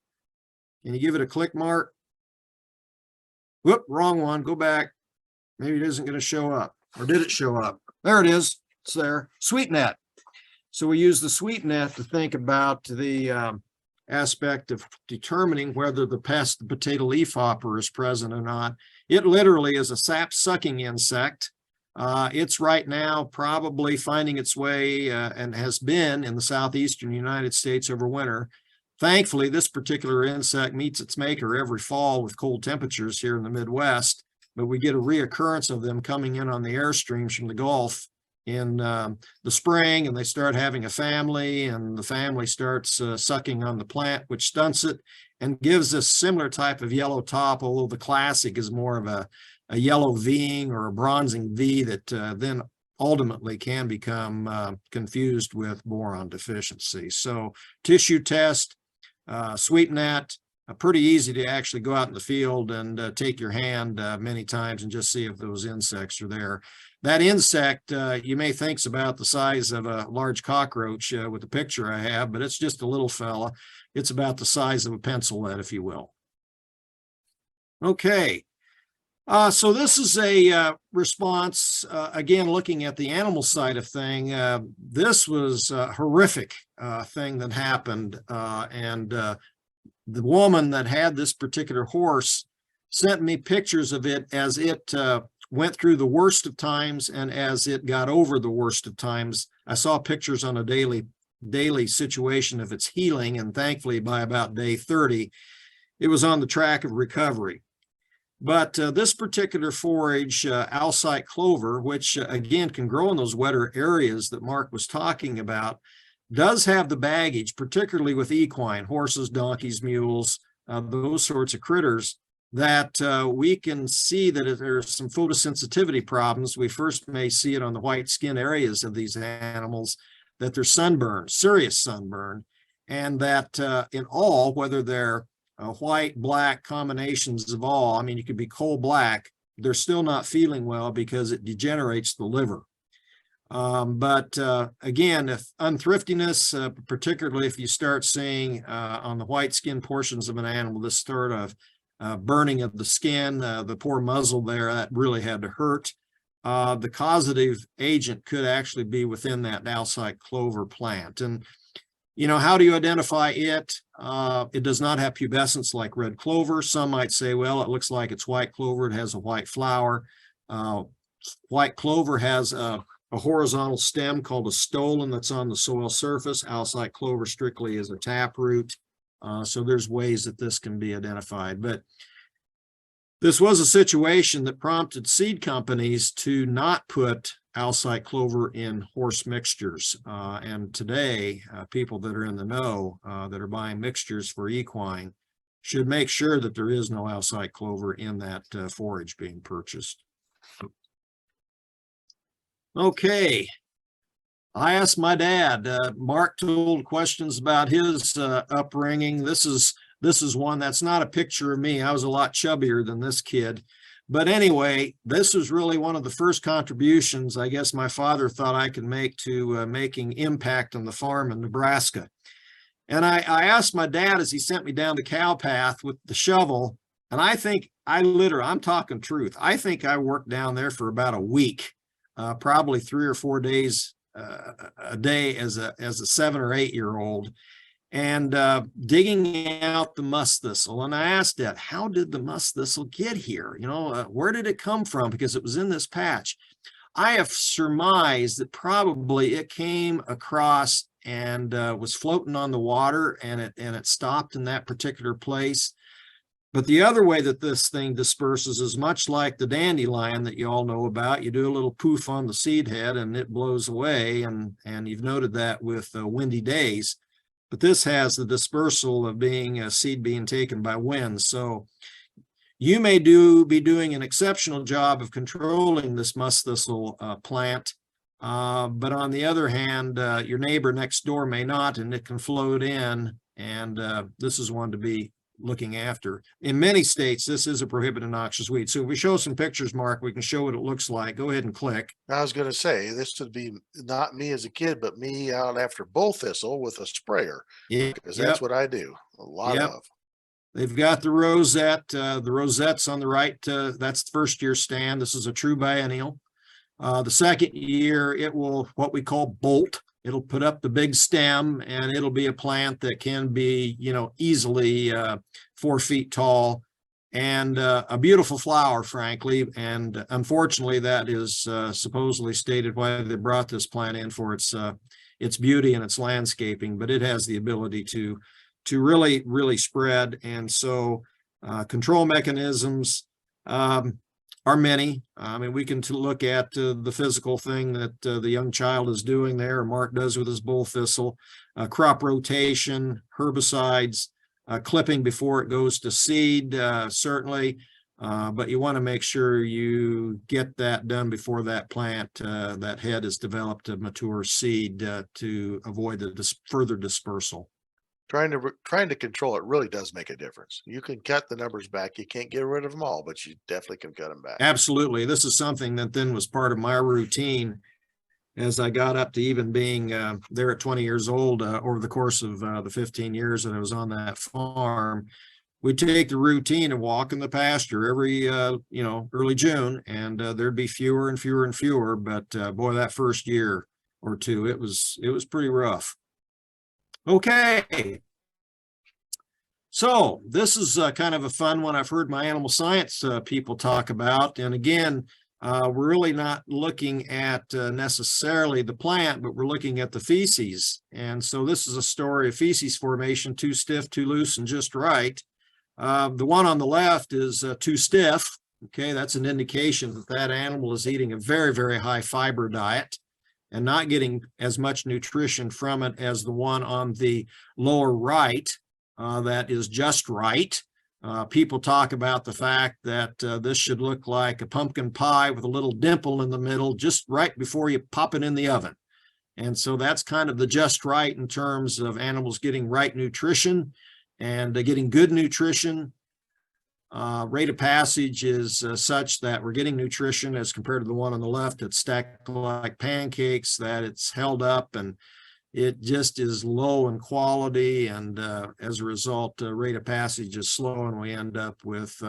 can you give it a click, Mark? Whoop, wrong one, go back. Maybe it isn't going to show up. Or did it show up? There it is, it's there. SweetNet. So we use the SweetNet to think about the aspect of determining whether the pest, the potato leafhopper, is present or not. It literally is a sap-sucking insect. It's right now probably finding its way and has been in the southeastern United States over winter. Thankfully, this particular insect meets its maker every fall with cold temperatures here in the Midwest, but we get a reoccurrence of them coming in on the airstreams from the Gulf in the spring, and they start having a family, and the family starts sucking on the plant, which stunts it and gives this similar type of yellow top, although the classic is more of a yellow V-ing or a bronzing V that then ultimately can become confused with boron deficiency. So tissue test, SweetNet, pretty easy to actually go out in the field and take your hand many times and just see if those insects are there. That insect, you may think is about the size of a large cockroach with the picture I have, but it's just a little fella. It's about the size of a pencil lead, if you will. Okay. So this is a response, again, looking at the animal side of thing. This was a horrific thing that happened. And the woman that had this particular horse sent me pictures of it as it went through the worst of times and as it got over the worst of times. I saw pictures on a daily situation of its healing, and thankfully by about day 30, it was on the track of recovery. But this particular forage, Alsike clover, which again can grow in those wetter areas that Mark was talking about, does have the baggage, particularly with equine, horses, donkeys, mules, those sorts of critters, that we can see that there's some photosensitivity problems. We first may see it on the white skin areas of these animals, that there's sunburn, serious sunburn, and that in all, whether they're white, black combinations of all, I mean, you could be coal black, they're still not feeling well because it degenerates the liver. But again, if unthriftiness, particularly if you start seeing on the white skin portions of an animal, this sort of burning of the skin, the poor muzzle there, that really had to hurt. The causative agent could actually be within that Alsike clover plant. And you know, how do you identify it? It does not have pubescence like red clover. Some might say, well, it looks like it's white clover. It has a white flower. White clover has a horizontal stem called a stolon that's on the soil surface. Alsike clover strictly is a taproot. So there's ways that this can be identified. But this was a situation that prompted seed companies to not put Alsike clover in horse mixtures. And today, people that are in the know, that are buying mixtures for equine, should make sure that there is no Alsike clover in that forage being purchased. Okay. I asked my dad, Mark told questions about his upbringing. This is one that's not a picture of me. I was a lot chubbier than this kid. But anyway, this was really one of the first contributions I guess my father thought I could make to making impact on the farm in Nebraska. And I asked my dad as he sent me down the cow path with the shovel, and I think I'm talking truth. I think I worked down there for about a week, probably 3 or 4 days a day as a 7 or 8 year old, and digging out the musk thistle. And I asked Dad, how did the musk thistle get here? You know, where did it come from? Because it was in this patch. I have surmised that probably it came across and was floating on the water, and it stopped in that particular place. But the other way that this thing disperses is much like the dandelion that you all know about. You do a little poof on the seed head and it blows away, and you've noted that with windy days. But this has the dispersal of being a seed being taken by wind. So you may be doing an exceptional job of controlling this musk thistle plant, but on the other hand, your neighbor next door may not, and it can float in, and this is one to be looking after. In many states, this is a prohibited noxious weed. So if we show some pictures, Mark, we can show what it looks like. Go ahead and click. I was going to say, this would be not me as a kid, but me out after bull thistle with a sprayer, Yeah, because that's what I do a lot of. They've got the rosette, the rosettes on the right. That's the first year stand. This is a true biennial. The second year, it will what we call bolt. It'll put up the big stem, and it'll be a plant that can be, you know, easily 4 feet tall, and a beautiful flower, frankly. And unfortunately, that is supposedly stated why they brought this plant in, for its beauty and its landscaping. But it has the ability to really spread. And so control mechanisms are many. I mean, we can look at the physical thing that the young child is doing there, or Mark does with his bull thistle, crop rotation, herbicides, clipping before it goes to seed, certainly. But you want to make sure you get that done before that plant, that head is developed a mature seed, to avoid the further dispersal. Trying to control it really does make a difference. You can cut the numbers back. You can't get rid of them all, but you definitely can cut them back. Absolutely. This is something that then was part of my routine as I got up to even being there at 20 years old. Over the course of the 15 years that I was on that farm, we'd take the routine of walking the pasture every early June, and there'd be fewer and fewer and fewer. But boy, that first year or two, it was pretty rough. Okay, so this is kind of a fun one I've heard my animal science people talk about. And again, we're really not looking at necessarily the plant, but we're looking at the feces. And so this is a story of feces formation: too stiff, too loose, and just right. The one on the left is too stiff. Okay, that's an indication that that animal is eating a very, very high fiber diet and not getting as much nutrition from it as the one on the lower right, that is just right. People talk about the fact that this should look like a pumpkin pie with a little dimple in the middle, just right before you pop it in the oven. And so that's kind of the just right in terms of animals getting right nutrition and getting good nutrition. Rate of passage is such that we're getting nutrition as compared to the one on the left. It's stacked like pancakes, that it's held up, and it just is low in quality. And as a result, rate of passage is slow, and we end up with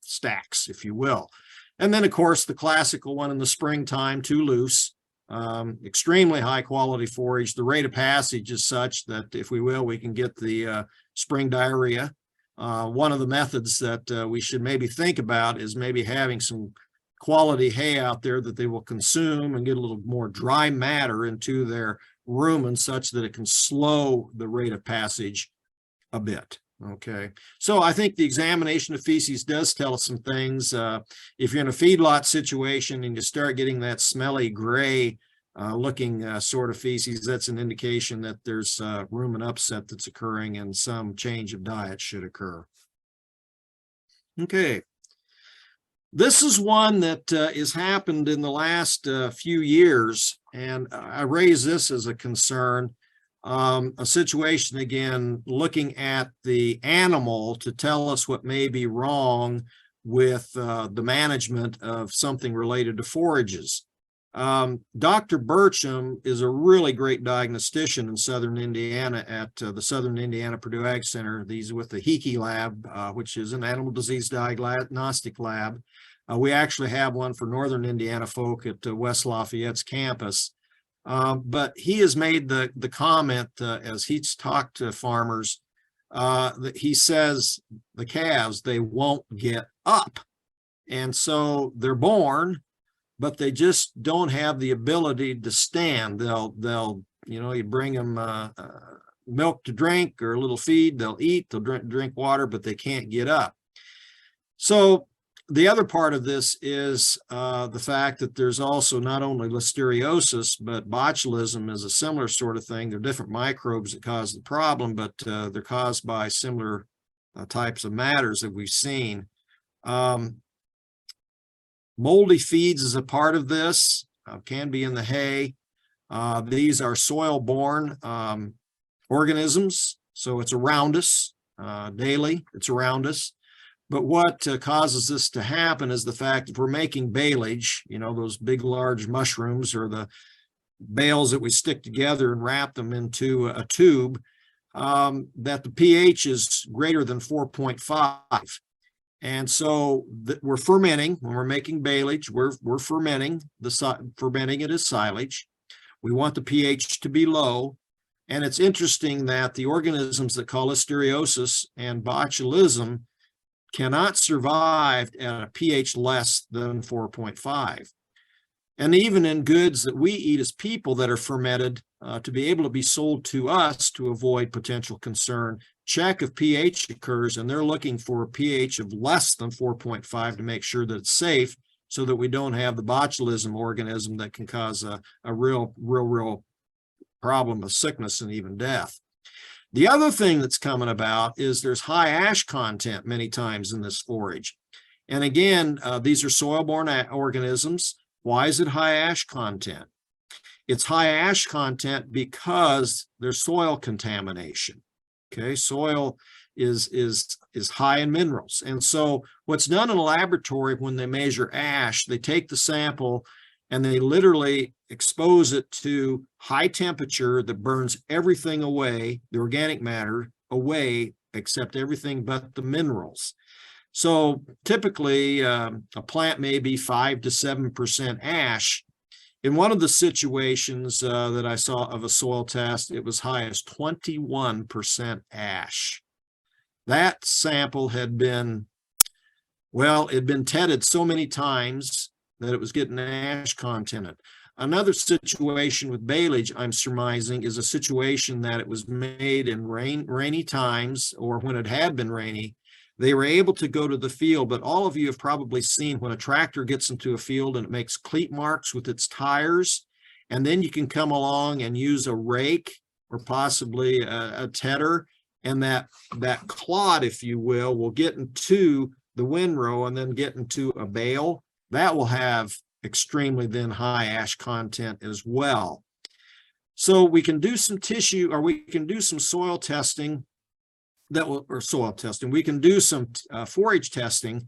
stacks, if you will. And then, of course, the classical one in the springtime, too loose. Extremely high quality forage. The rate of passage is such that, if we will, we can get the spring diarrhea. One of the methods that we should maybe think about is maybe having some quality hay out there that they will consume and get a little more dry matter into their rumen, such that it can slow the rate of passage a bit. Okay, so I think the examination of feces does tell us some things. If you're in a feedlot situation and you start getting that smelly gray looking sort of feces, that's an indication that there's rumen upset that's occurring, and some change of diet should occur. Okay, this is one that has happened in the last few years, and I raise this as a concern. A situation, again, looking at the animal to tell us what may be wrong with the management of something related to forages. Dr. Burcham is a really great diagnostician in Southern Indiana at the Southern Indiana Purdue Ag Center. He's with the HEKI lab, which is an animal disease diagnostic lab. We actually have one for Northern Indiana folk at West Lafayette's campus. But he has made the comment as he's talked to farmers that he says the calves, they won't get up. And so they're born, but they just don't have the ability to stand. They'll you bring them milk to drink or a little feed, they'll eat, they'll drink water, but they can't get up. So the other part of this is the fact that there's also not only listeriosis, but botulism is a similar sort of thing. They're different microbes that cause the problem, but they're caused by similar types of matters that we've seen. Moldy feeds is a part of this, can be in the hay. These are soil-borne organisms, so it's around us daily, it's around us. But what causes this to happen is the fact that we're making baleage, those big, large mushrooms or the bales that we stick together and wrap them into a tube, that the pH is greater than 4.5. And so we're fermenting. When we're making baleage, we're fermenting. Fermenting it as silage. We want the pH to be low. And it's interesting that the organisms that cause listeriosis and botulism cannot survive at a pH less than 4.5. And even in goods that we eat as people that are fermented, to be able to be sold to us to avoid potential concern, check if pH occurs, and they're looking for a pH of less than 4.5 to make sure that it's safe, so that we don't have the botulism organism that can cause a real problem of sickness and even death. The other thing that's coming about is there's high ash content many times in this forage. And again, these are soil-borne organisms. Why is it high ash content? It's high ash content because there's soil contamination. Okay, soil is high in minerals. And so what's done in a laboratory when they measure ash, they take the sample and they literally expose it to high temperature that burns everything away, the organic matter away, except everything but the minerals. So typically a plant may be 5 to 7% ash. In one of the situations that I saw of a soil test, it was high as 21% ash. That sample had been, it'd been tetted so many times that it was getting ash content. Another situation with baleage, I'm surmising, is a situation that it was made in rainy times, or when it had been rainy. They were able to go to the field, but all of you have probably seen when a tractor gets into a field and it makes cleat marks with its tires, and then you can come along and use a rake or possibly a tedder, and that clod, if you will get into the windrow and then get into a bale. That will have extremely then high ash content as well. So we can do some tissue, or we can do some soil testing we can do some forage testing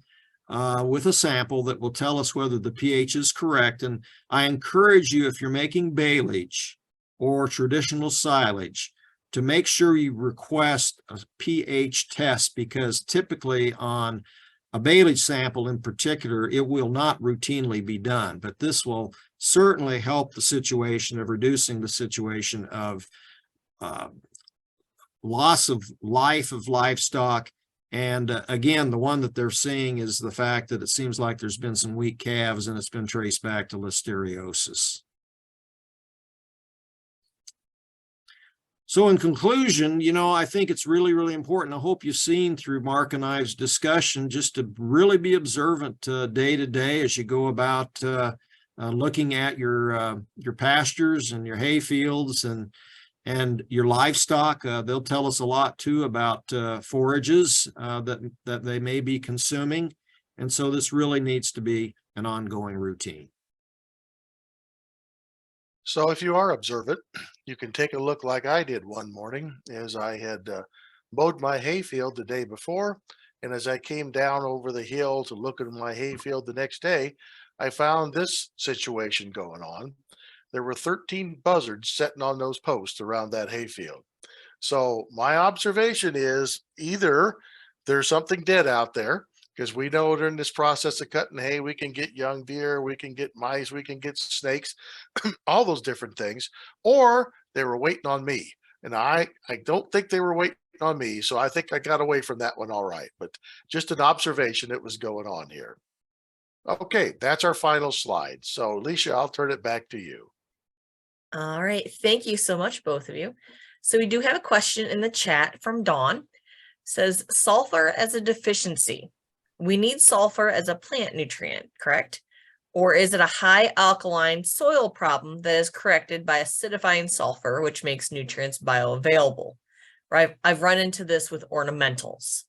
with a sample that will tell us whether the pH is correct. And I encourage you, if you're making baleage or traditional silage, to make sure you request a pH test, because typically on a baleage sample in particular, it will not routinely be done, but this will certainly help the situation of reducing the situation of loss of life of livestock. And again, the one that they're seeing is the fact that it seems like there's been some weak calves, and it's been traced back to listeriosis. So in conclusion, I think it's really, really important. I hope you've seen through Mark and I's discussion just to really be observant day to day as you go about looking at your pastures and your hay fields and your livestock. They'll tell us a lot too about forages that they may be consuming. And so this really needs to be an ongoing routine. So if you are observant, you can take a look like I did one morning as I had mowed my hayfield the day before. And as I came down over the hill to look at my hayfield the next day, I found this situation going on. There were 13 buzzards sitting on those posts around that hayfield. So my observation is either there's something dead out there because we know during this process of cutting hay, we can get young deer, we can get mice, we can get snakes, all those different things, or they were waiting on me. And I don't think they were waiting on me. So I think I got away from that one all right. But just an observation that was going on here. Okay, that's our final slide. So Alicia, I'll turn it back to you. All right. Thank you so much, both of you. So we do have a question in the chat from Dawn. It says sulfur as a deficiency. We need sulfur as a plant nutrient, correct? Or is it a high alkaline soil problem that is corrected by acidifying sulfur, which makes nutrients bioavailable? Right? I've run into this with ornamentals.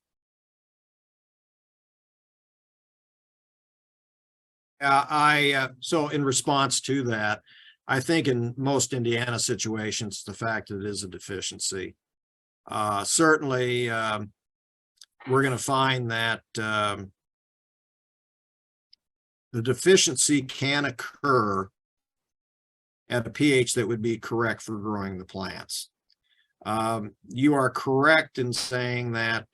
So in response to that, I think in most Indiana situations, the fact that it is a deficiency. Certainly, we're going to find that the deficiency can occur at a pH that would be correct for growing the plants. You are correct in saying that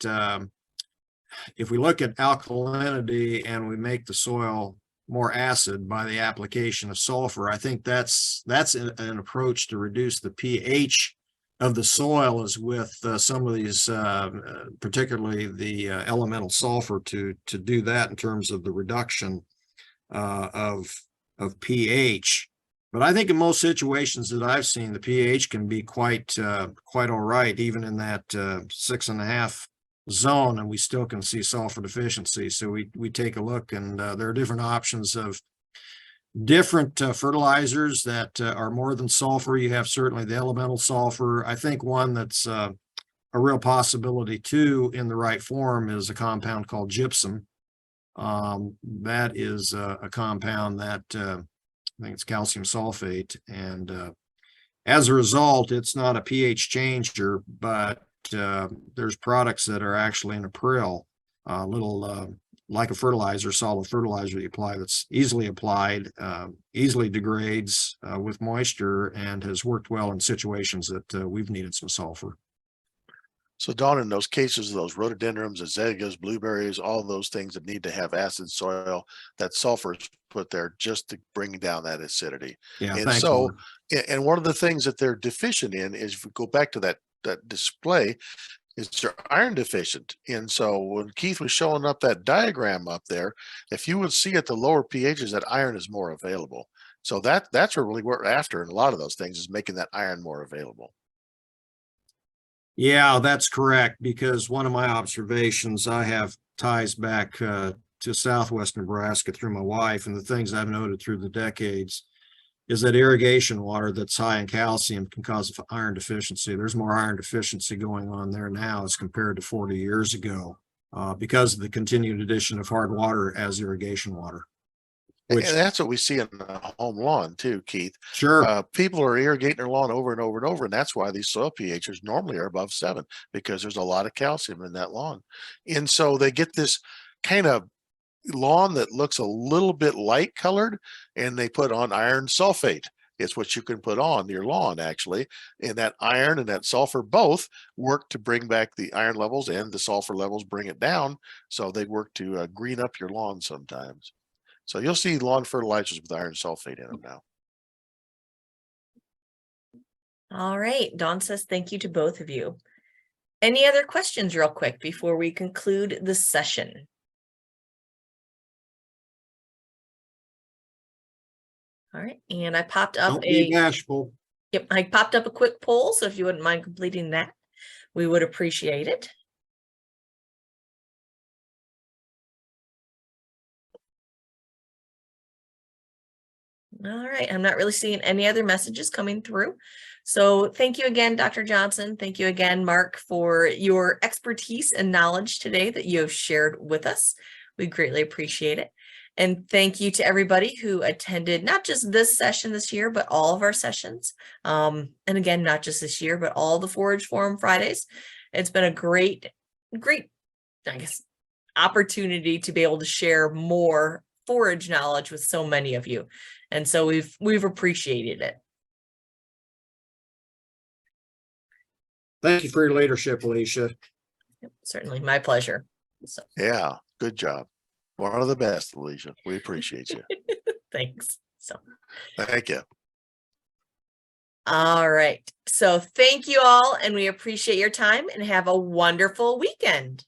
if we look at alkalinity and we make the soil more acid by the application of sulfur, I think that's an approach to reduce the pH of the soil, is with some of these, particularly the elemental sulfur, to do that in terms of the reduction of pH. But I think in most situations that I've seen, the pH can be quite all right, even in that 6.5 zone, and we still can see sulfur deficiency. So we take a look, and there are different options of different fertilizers that are more than sulfur. You have certainly the elemental sulfur. I think one that's a real possibility too, in the right form, is a compound called gypsum. That is a compound that I think it's calcium sulfate, and as a result, it's not a pH changer, but there's products that are actually in a prill, little like a fertilizer, solid fertilizer you apply, that's easily applied, easily degrades with moisture, and has worked well in situations that we've needed some sulfur. So Dawn, in those cases of those rhododendrons, azagas, blueberries, all those things that need to have acid soil, that sulfur is put there just to bring down that acidity. Yeah, And thanks, so, Mark. and one of the things that they're deficient in is, if we go back to that display, is they're iron deficient. And so when Keith was showing up that diagram up there, if you would see at the lower pHs, that iron is more available. So that's what really we're after in a lot of those things, is making that iron more available. Yeah, that's correct, because one of my observations, I have ties back to southwest Nebraska through my wife, and the things I've noted through the decades is that irrigation water that's high in calcium can cause iron deficiency. There's more iron deficiency going on there now as compared to 40 years ago because of the continued addition of hard water as irrigation water. And that's what we see in the home lawn too, Keith. Sure. People are irrigating their lawn over and over and over, and that's why these soil pHs normally are above 7, because there's a lot of calcium in that lawn. And so they get this kind of lawn that looks a little bit light colored, and they put on iron sulfate. It's what you can put on your lawn, actually. And that iron and that sulfur both work to bring back the iron levels, and the sulfur levels bring it down. So they work to green up your lawn sometimes. So you'll see lawn fertilizers with iron sulfate in them now. All right. Dawn says thank you to both of you. Any other questions real quick before we conclude the session? All right. And I popped up Don't be bashful. Yep, I popped up a quick poll, so if you wouldn't mind completing that, we would appreciate it. All right, I'm not really seeing any other messages coming through. So thank you again, Dr. Johnson. Thank you again, Mark, for your expertise and knowledge today that you have shared with us. We greatly appreciate it. And thank you to everybody who attended, not just this session this year, but all of our sessions. And again, not just this year, but all the Forage Forum Fridays. It's been a great, I guess, opportunity to be able to share more forage knowledge with so many of you. And so we've appreciated it. Thank you for your leadership, Alicia. Yep, certainly my pleasure. So. Yeah, Good job. One of the best, Alicia. We appreciate you. Thanks. So, Thank you. all right. So thank you all, and we appreciate your time and have a wonderful weekend.